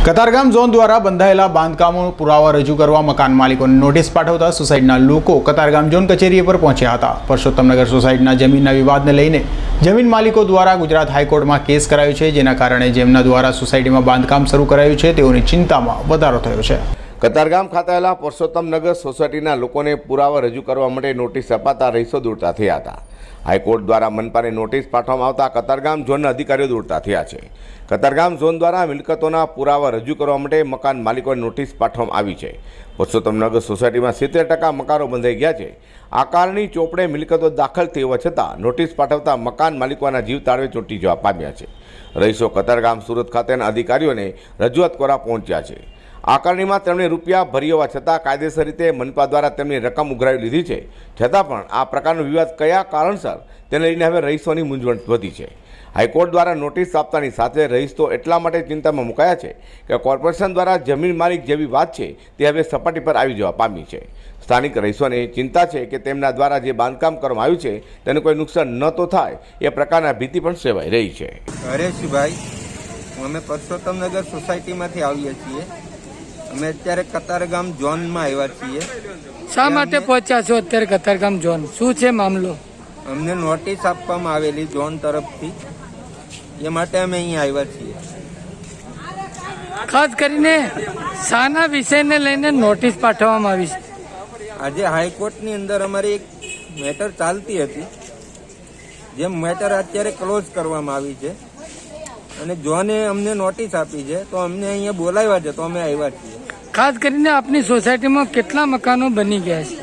Katargam zone દ્વારા બંધાયેલા બાંધકામો પુરાવા રજૂ કરવા મકાન માલિકોને નોટિસ પાઠવતા સોસાયટીના લોકો કતારગામ ઝોન કચેરી પર પહોંચ્યા હતા। પરસોત્તમનગર સોસાયટીના જમીનના વિવાદને લઈને જમીન માલિકો દ્વારા ગુજરાત હાઈકોર્ટમાં કેસ કરાયો છે, જેના કારણે જેમના દ્વારા સોસાયટીમાં બાંધકામ શરૂ કરાયું છે તેઓની ચિંતામાં વધારો થયો છે। કતારગામ ખાતે આવેલા પરસોત્તમનગર સોસાયટીના લોકોને પુરાવા રજૂ કરવા માટે નોટિસ અપાતા રહીશો દોડતા થયા હતા। હાઈકોર્ટ દ્વારા મનપાને નોટિસ પાઠવવામાં આવતા કતારગામ ઝોનના અધિકારીઓ દોડતા થયા છે। કતારગામ ઝોન દ્વારા મિલકતોના પુરાવા રજૂ કરવા માટે મકાન માલિકોને નોટિસ પાઠવવામાં આવી છે। પરસોત્તમનગર સોસાયટીમાં 70% મકાનો બંધાઈ ગયા છે। આકારની ચોપડે મિલકતો દાખલ થઈ હોવા છતાં નોટિસ પાઠવતા મકાન માલિકોના જીવ તાળવે ચોંટી જવા પામ્યા છે। રહીશો કતારગામ સુરત ખાતેના અધિકારીઓને રજૂઆત કરવા પહોંચ્યા છે। આકારણીમાં તેમણે રૂપિયા ભરી હોવા છતાં કાયદેસર રીતે મનપા દ્વારા તેમની રકમ ઉઘરાવી લીધી છે, છતાં પણ આ પ્રકારનો વિવાદ કયા કારણસર તેને લઈને હવે રહીશોની મૂંઝવણ વધી છે। હાઈકોર્ટ દ્વારા નોટિસ આપતાની સાથે રહીશ તો એટલા માટે ચિંતામાં મુકાયા છે કે કોર્પોરેશન દ્વારા જમીન માલિક જેવી વાત છે તે હવે સપાટી પર આવી જવા પામી છે। સ્થાનિક રહીશોને ચિંતા છે કે તેમના દ્વારા જે બાંધકામ કરવામાં આવ્યું છે તેને કોઈ નુકસાન ન તો થાય એ પ્રકારના ભીતિ પણ સેવાઈ રહી છે। હરેશભાઈ, અમે પરસોત્તમનગર સોસાયટીમાંથી આવીએ છીએ। અમે અત્યારે કતારગામ ઝોનમાં આવ્યા છીએ। શા માટે પહોંચ્યા છો અત્યારે કતારગામ ઝોન? શું છે મામલો? અમને નોટિસ આપવામાં આવેલી ઝોન તરફથી, એ માટે અમે અહીંયા આવ્યા છીએ। ખાસ કરીને શાના વિષયને લઈને નોટિસ પાઠવવામાં આવી છે? આજે હાઈકોર્ટની અંદર અમારી એક મેટર ચાલતી હતી, જે મેટર અત્યારે ક્લોઝ કરવામાં આવી છે અને ઝોને અમને નોટિસ આપી છે, તો અમને અહીંયા બોલાવ્યા છે, તો અમે આવ્યા છીએ। ખાસ કરીને આપની સોસાયટીમાં કેટલા મકાનો બની ગયા છે?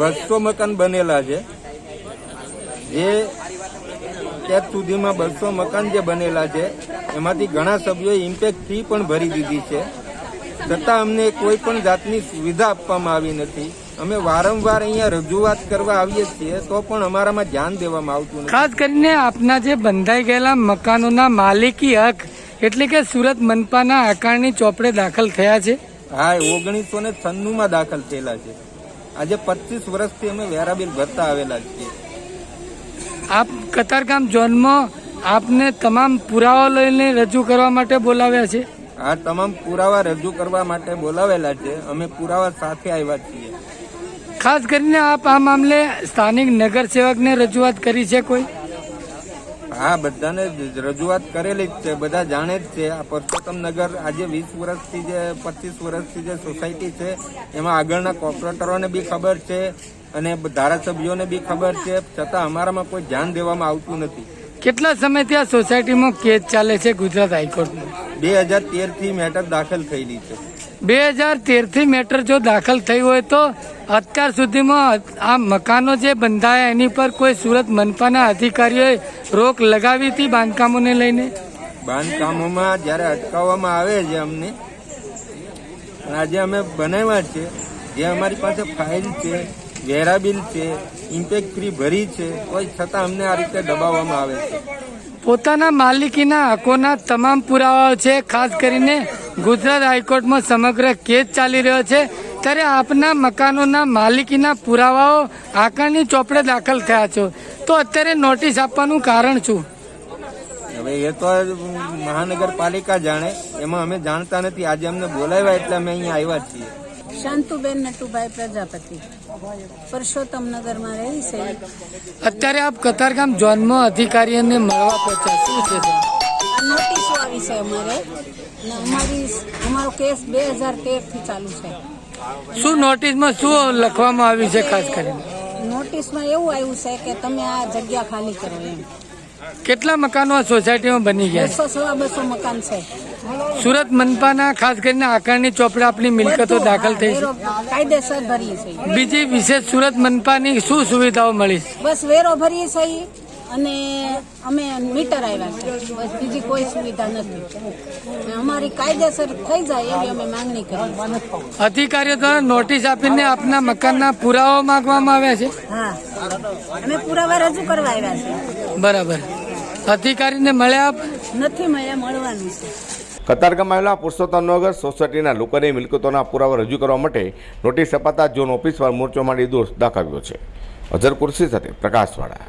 200 મકાન બનેલા છે। જે અત્યાર સુધીમાં 200 મકાન જે બનેલા છે એમાંથી ઘણા સભ્યોએ ઇમ્પેક્ટ ફી પણ ભરી દીધી છે, છતાં અમને કોઈ પણ જાતની સુવિધા આપવામાં આવી નથી। અમે વારંવાર અહીંયા રજૂઆત કરવા આવીએ છીએ તો પણ અમારામાં ધ્યાન દેવામાં આવતું નથી। ખાસ કરીને આપના જે બંધાઈ ગયેલા મકાનોના માલિકી હક એટલે કે સુરત મનપાના આકારણી ચોપડે દાખલ થયા છે? હા, 1996 દાખલ થયેલા છે। આજે 25 વર્ષથી અમે વેરા બિલ ભરતા આવેલા છીએ। આપ કતારગામ ઝોનમાં આપને તમામ પુરાવા લઈને રજૂ કરવા માટે બોલાવ્યા છે? આ તમામ પુરાવા રજૂ કરવા માટે બોલાવેલા છે। અમે પુરાવા સાથે આવ્યા છીએ। ખાસ કરીને આપ આ મામલે સ્થાનિક નગરસેવકને રજૂઆત કરી છે કોઈ? હા, બધાને રજૂઆત કરેલી જ છે, બધા જાણે જ છે। આ પરસોત્તમનગર આજે 20 વર્ષથી જે 25 વર્ષથી જે સોસાયટી છે એમાં આગળના કોર્પોરેટરોને બી ખબર છે અને ધારાસભ્યોને બી ખબર છે, છતાં અમારામાં કોઈ ધ્યાન દેવામાં આવતું નથી। કેટલા સમયથી આ સોસાયટીમાં કેસ ચાલે છે ગુજરાત હાઈકોર્ટમાં? 2013 થી મેટર દાખલ થયેલી છે। 2013 થી મેટર જો દાખલ થઈ હોય તો અત્યાર સુધીમાં આ મકાનો જે બંધાયા એની પર કોઈ સુરત મનપાના અધિકારીઓએ રોક લગાવી હતી બાંધકામોને લઈને? બાંધકામોમાં જ્યારે અટકાવવામાં આવે છે અમને, આજે અમે બનાવ્યા છે, જે અમારી પાસે ફાઇલ છે, વેરા બિલ છે, ઇમ્પેક્ટ ફ્રી ભરી છે, કોઈ છતાં અમને આ રીતે દબાવવામાં આવે છે। પોતાના માલિકીના હકોના તમામ પુરાવાઓ છે। ખાસ કરીને ગુજરાત હાઈકોર્ટમાં સમગ્ર કેસ ચાલી રહ્યો છે, ત્યારે આપના મકાનોના માલિકીના પુરાવાઓ આકારણી ચોપડે દાખલ થયા છો, તો અત્યારે નોટિસ આપવાનું કારણ શું? હવે એ તો મહાનગરપાલિકા જાણે, એમાં અમે જાણતા નથી। આજે અમને બોલાવ્યા એટલે અમે અહીંયા આવ્યા છીએ। શાંતુબેન નટુભાઈ પ્રજાપતિ, પરસોત્તમનગરમાં રહી છે। અત્યારે આપ કતારગામ ઝોનમાં અધિકારીઓને મળવા પહોંચ્યા, શું છે? આ નોટિસો આવી છે અમારે, ને અમારો કેસ 2013 થી ચાલુ છે। શું નોટિસમાં શું લખવામાં આવ્યું છે? ખાસ કરીને નોટિસમાં એવું આવ્યું છે કે તમે આ જગ્યા ખાલી કરો એમ। કેટલા મકાનો આ સોસાયટીમાં બની ગયા? 200 મકાન છે। સુરત મનપાના ખાસ કરીને આકારણી ચોપડે આપની મિલકતો દાખલ થઈ છે, કાયદેસર ભરીએ છીએ। બીજી વિશેષ સુરત મનપાની શું સુવિધાઓ મળી? બસ વેરો ભરીએ છીએ અને અમે મીટર આવ્યા છે, બસ બીજી કોઈ સુવિધા નથી। અમારી કાયદેસર થઈ જાય એવી અમે માંગણી કરી। અધિકારીઓ દ્વારા નોટિસ આપીને આપના મકાનના પુરાવા માંગવામાં આવ્યા છે? હા, અમે પુરાવા રજૂ કરવા આવ્યા છે। બરાબર, અધિકારીને મળ્યા આપ? નથી મળ્યા, મળવાનું છે। કતારગામ આવેલા પરસોત્તમનગર સોસાયટીના લોકોને મિલકતોના પુરાવા રજૂ કરવા માટે નોટિસ અપાતા ઝોન ઓફિસ પર મોરચો માંડી દોષ દાખવ્યો છે। અઝર કુર્સી સાથે પ્રકાશવાળા।